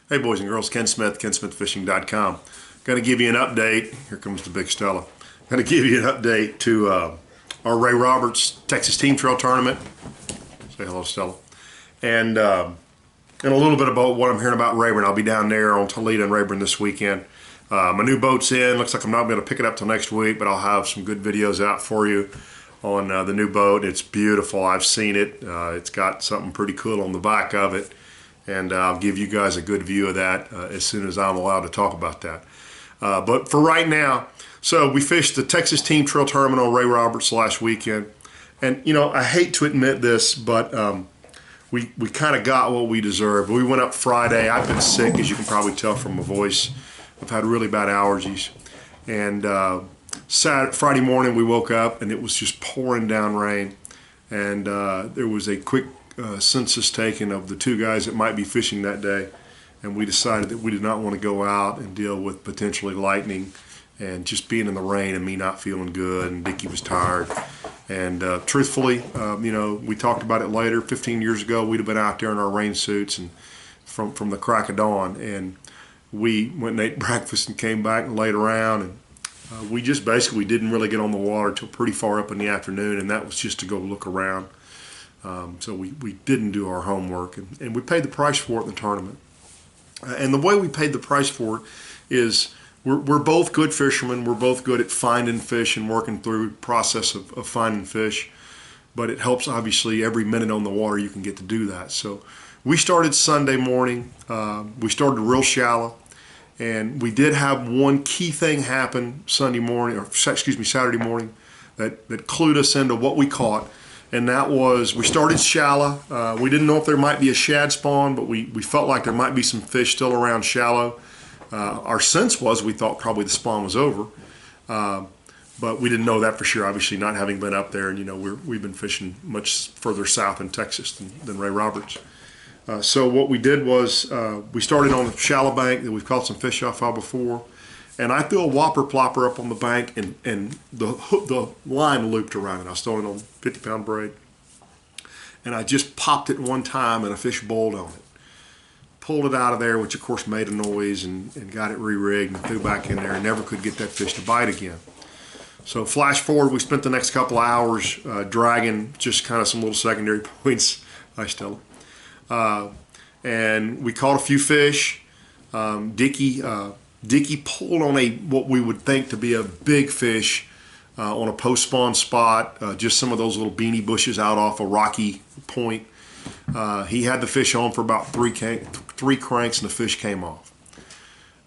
Hey boys and girls, Ken Smith, KenSmithFishing.com. Going to give you an update. Here comes the big Stella. Going to give you an update to our Ray Roberts Texas Team Trail Tournament. Say hello, Stella. And a little bit about what I'm hearing about Rayburn. I'll be down there on Toledo and Rayburn this weekend. My new boat's in. Looks like I'm not going to pick it up till next week, but I'll have some good videos out for you on the new boat. It's beautiful. I've seen it. It's got something pretty cool on the back of it. And I'll give you guys a good view of that as soon as I'm allowed to talk about that. But for right now, so we fished the Texas Team Trail Tournament on Ray Roberts last weekend. And, you know, I hate to admit this, but we kind of got what we deserved. We went up Friday. I've been sick, as you can probably tell from my voice. I've had really bad allergies. And Friday morning we woke up and it was just pouring down rain. And there was a quick census taken of the two guys that might be fishing that day, and we decided that we did not want to go out and deal with potentially lightning and just being in the rain and me not feeling good, and Dickie was tired. And truthfully, you know, we talked about it later. 15 years ago, we'd have been out there in our rain suits and from the crack of dawn, and we went and ate breakfast and came back and laid around, and we just basically didn't really get on the water till pretty far up in the afternoon, and that was just to go look around. So we didn't do our homework, and we paid the price for it in the tournament. And the way we paid the price for it is we're both good fishermen. We're both good at finding fish and working through the process of finding fish. But it helps, obviously, every minute on the water you can get to do that. So we started Sunday morning. We started real shallow. And we did have one key thing happen Saturday morning that clued us into what we caught. And that was, we started shallow. We didn't know if there might be a shad spawn, but we felt like there might be some fish still around shallow. Our sense was we thought probably the spawn was over, but we didn't know that for sure, obviously not having been up there. And you know, we've been fishing much further south in Texas than Ray Roberts. So what we did was we started on a shallow bank that we've caught some fish off of before. And I threw a whopper plopper up on the bank, and the line looped around it. I was throwing it on 50-pound braid. And I just popped it one time, and a fish bowled on it. Pulled it out of there, which of course made a noise, and got it re-rigged and threw back in there, and never could get that fish to bite again. So flash forward, we spent the next couple hours dragging just kind of some little secondary points. Hi, Stella. And we caught a few fish. Dickie pulled on what we would think to be a big fish on a post-spawn spot, just some of those little beanie bushes out off a rocky point. He had the fish on for about three cranks, and the fish came off.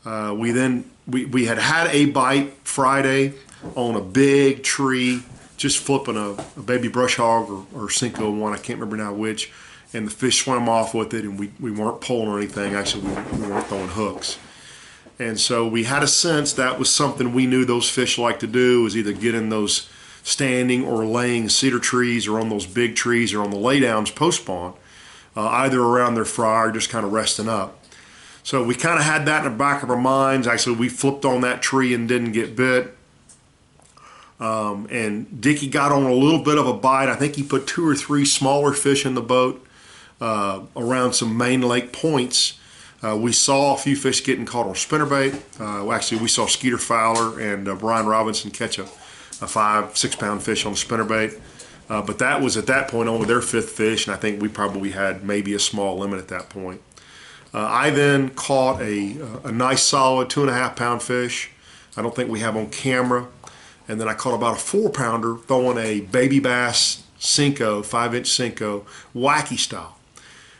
We had a bite Friday on a big tree, just flipping a baby brush hog or Cinco one, I can't remember now which, and the fish swam off with it, and we weren't pulling or anything. Actually, we weren't throwing hooks. And so we had a sense that was something we knew those fish like to do, was either get in those standing or laying cedar trees or on those big trees or on the laydowns post-spawn, either around their fry or just kind of resting up. So we kind of had that in the back of our minds. Actually, we flipped on that tree and didn't get bit. And Dickie got on a little bit of a bite. I think he put 2 or 3 smaller fish in the boat around some main lake points. We saw a few fish getting caught on spinnerbait. Actually, we saw Skeeter Fowler and Brian Robinson catch a 5-6 pound fish on the spinnerbait. But that was at that point only their 5th fish, and I think we probably had maybe a small limit at that point. I then caught a nice solid 2.5 pound fish. I don't think we have on camera. And then I caught about a 4 pounder throwing a baby bass Cinco, 5-inch Cinco, wacky style.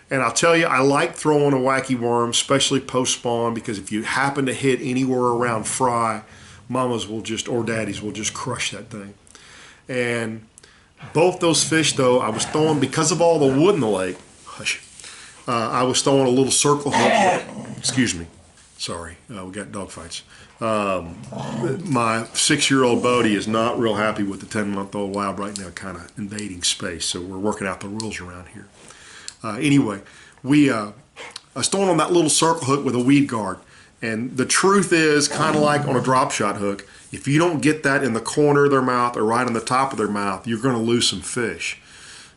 And I'll tell you, I like throwing a wacky worm, especially post-spawn, because if you happen to hit anywhere around fry, mamas will just, or daddies will just crush that thing. And both those fish, though, I was throwing, because of all the wood in the lake, I was throwing a little circle hook. Excuse me. Sorry, we got dog fights. My 6-year-old Bodie is not real happy with the 10-month-old lab right now, kind of invading space, so we're working out the rules around here. Anyway, I was throwing on that little circle hook with a weed guard. And the truth is, kind of like on a drop shot hook, if you don't get that in the corner of their mouth or right on the top of their mouth, you're going to lose some fish.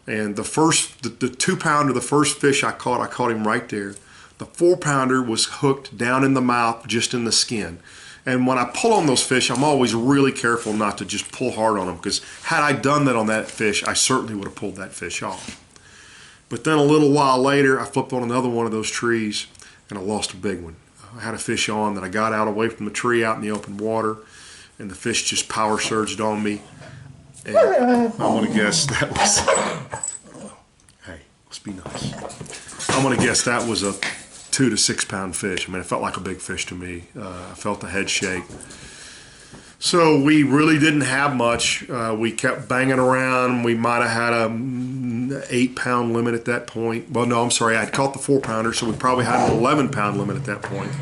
And the 2 pounder, the first fish I caught him right there. The 4-pounder was hooked down in the mouth, just in the skin. And when I pull on those fish, I'm always really careful not to just pull hard on them, because had I done that on that fish, I certainly would have pulled that fish off. But then a little while later, I flipped on another one of those trees and I lost a big one. I had a fish on that I got out away from the tree out in the open water, and the fish just power surged on me. And I want to guess that was, hey, let's be nice. I'm going to guess that was a 2 to 6 pound fish. I mean, it felt like a big fish to me. I felt the head shake. So we really didn't have much. We kept banging around. We might have had a 8-pound limit at that point. Well, no, I'm sorry. I'd caught the 4-pounder, so we probably had an 11-pound limit at that point.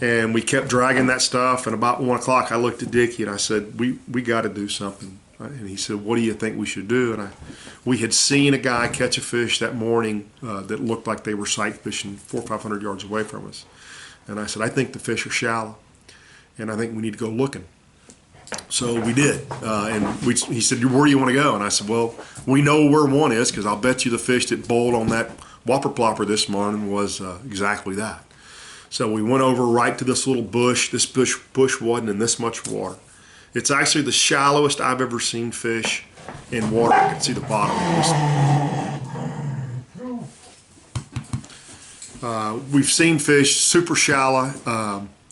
And we kept dragging that stuff. And about 1 o'clock, I looked at Dickie and I said, "We got to do something." And he said, "What do you think we should do?" And we had seen a guy catch a fish that morning that looked like they were sight fishing 400 or 500 yards away from us. And I said, "I think the fish are shallow, and I think we need to go looking." So we did, he said, "Where do you want to go?" And I said, "Well, we know where one is, because I'll bet you the fish that bowled on that whopper plopper this morning was exactly that." So we went over right to this little bush. This bush wasn't in this much water. It's actually the shallowest I've ever seen fish in water. I can see the bottom of this. We've seen fish super shallow,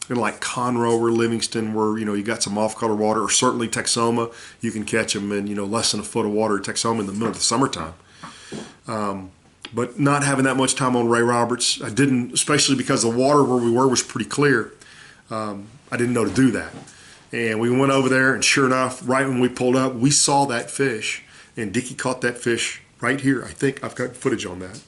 like Conroe or Livingston, where you got some off-color water, or certainly Texoma. You can catch them in less than a foot of water at Texoma in the middle of the summertime. But not having that much time on Ray Roberts, I didn't, especially because the water where we were was pretty clear. I didn't know to do that. And we went over there, and sure enough, right when we pulled up, we saw that fish. And Dickie caught that fish right here. I think I've got footage on that.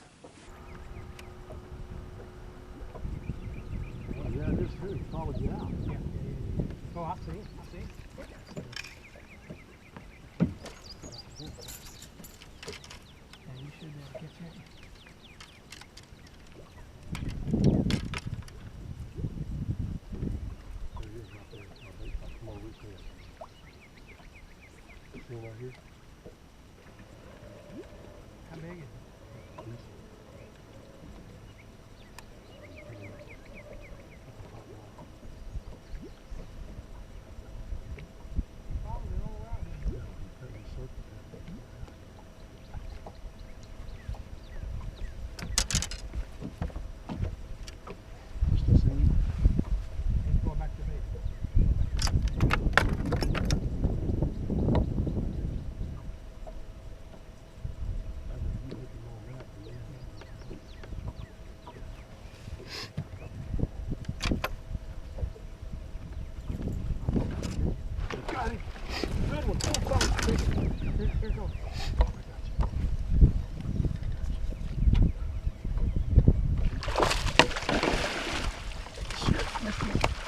How big is it?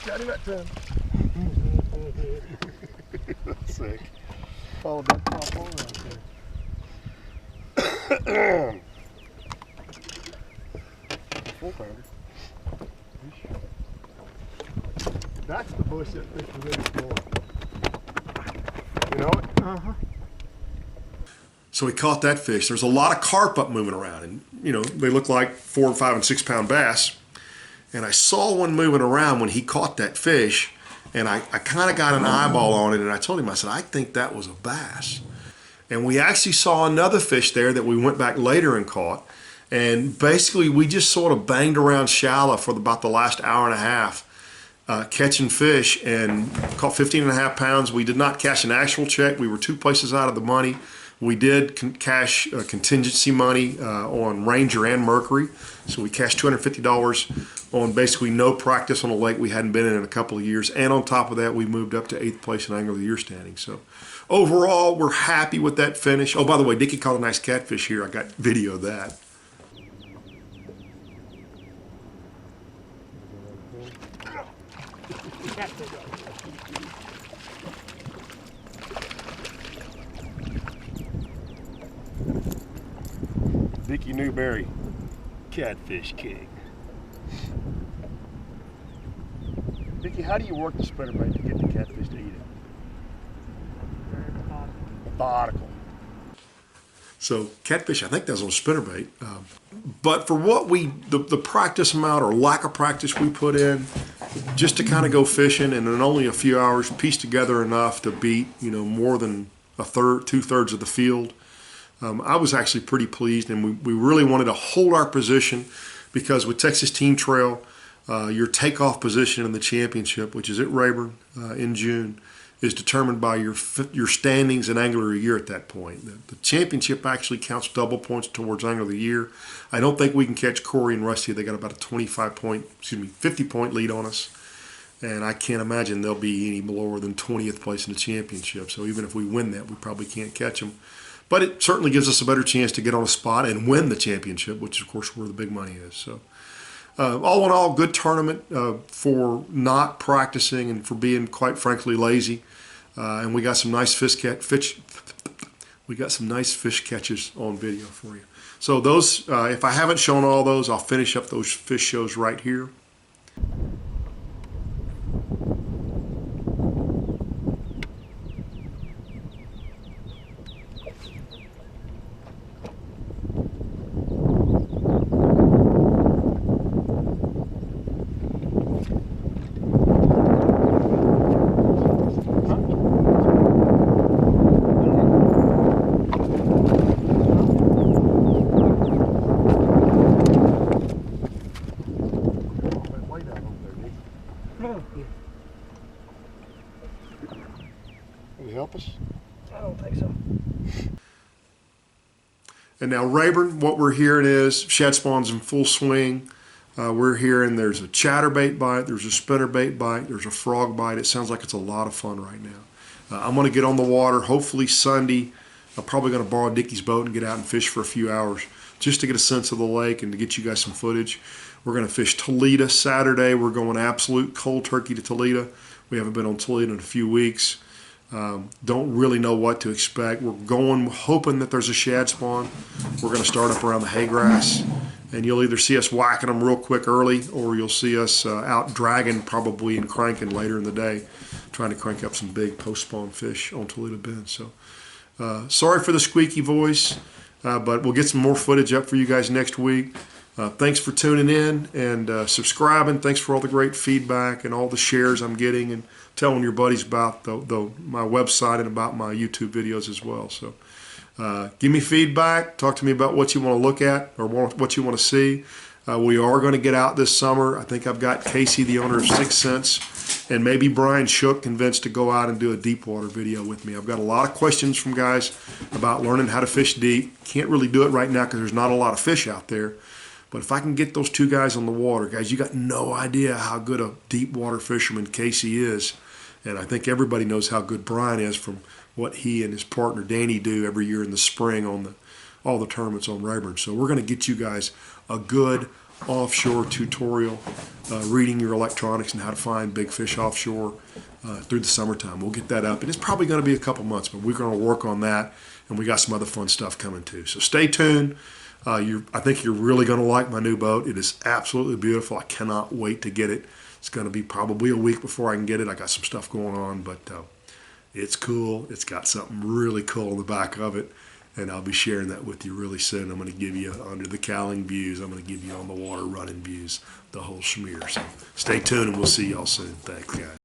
Got him that time. That's sick. Followed that top on out there. 4-pounder. That's the bush that fish was in before. You know it? Uh-huh. So we caught that fish. There's a lot of carp up moving around, and they look like 4, 5, and 6 pound bass. And I saw one moving around when he caught that fish, and I kind of got an eyeball on it, and I told him, I said, "I think that was a bass." And we actually saw another fish there that we went back later and caught. And basically, we just sort of banged around shallow for about the last hour and a half, catching fish, and caught 15.5 pounds. We did not cash an actual check. We were 2 places out of the money. We did cash contingency money on Ranger and Mercury. So we cashed $250 on basically no practice on a lake we hadn't been in a couple of years. And on top of that, we moved up to 8th place in Angler of the Year standing. So overall, we're happy with that finish. Oh, by the way, Dickie caught a nice catfish here. I got video of that. Dickie Newberry, Catfish King. Dickie, how do you work the spinnerbait to get the catfish to eat it? Very methodical. Methodical. So catfish, I think that's on spinnerbait. But for what the practice amount or lack of practice we put in, just to kind of go fishing and in only a few hours piece together enough to beat, more than a third, 2/3 of the field, I was actually pretty pleased, and we really wanted to hold our position because with Texas Team Trail, your takeoff position in the championship, which is at Rayburn in June, is determined by your standings and angler of the year at that point. The championship actually counts double points towards angler of the year. I don't think we can catch Corey and Rusty. They got about a 50-point lead on us, and I can't imagine they'll be any lower than 20th place in the championship. So even if we win that, we probably can't catch them. But it certainly gives us a better chance to get on a spot and win the championship, which is, of course, where the big money is. So all in all, good tournament for not practicing and for being, quite frankly, lazy. And we got some nice fish catches on video for you. So those, if I haven't shown all those, I'll finish up those fish shows right here. Will you help us? I don't think so. And now Rayburn, what we're hearing is shad spawn's in full swing. We're hearing there's a chatterbait bite, there's a spinnerbait bite, there's a frog bite. It sounds like it's a lot of fun right now. I'm going to get on the water hopefully Sunday. I'm probably going to borrow Dickie's boat and get out and fish for a few hours just to get a sense of the lake and to get you guys some footage. We're going to fish Toledo Saturday. We're going absolute cold turkey to Toledo. We haven't been on Toledo in a few weeks. Don't really know what to expect. We're going hoping that there's a shad spawn. We're going to start up around the hay grass, and you'll either see us whacking them real quick early, or you'll see us out dragging probably and cranking later in the day, trying to crank up some big post-spawn fish on Toledo Bend. So sorry for the squeaky voice, but we'll get some more footage up for you guys next week. Thanks for tuning in and subscribing. Thanks for all the great feedback and all the shares I'm getting, and telling your buddies about my website and about my YouTube videos as well. So give me feedback. Talk to me about what you want to look at or what you want to see. We are going to get out this summer. I think I've got Casey, the owner of 6 Cents, and maybe Brian Shook convinced to go out and do a deep water video with me. I've got a lot of questions from guys about learning how to fish deep. Can't really do it right now because there's not a lot of fish out there. But if I can get those two guys on the water, guys, you got no idea how good a deep water fisherman Casey is. And I think everybody knows how good Brian is from what he and his partner Danny do every year in the spring on all the tournaments on Rayburn. So we're going to get you guys a good offshore tutorial, reading your electronics and how to find big fish offshore through the summertime. We'll get that up. And it's probably going to be a couple months, but we're going to work on that. And we got some other fun stuff coming too. So stay tuned. I think you're really going to like my new boat. It is absolutely beautiful. I cannot wait to get it. It's going to be probably a week before I can get it. I got some stuff going on, but it's cool. It's got something really cool on the back of it, and I'll be sharing that with you really soon. I'm going to give you under the cowling views. I'm going to give you on the water running views, the whole schmear. So stay tuned, and we'll see y'all soon. Thanks, guys.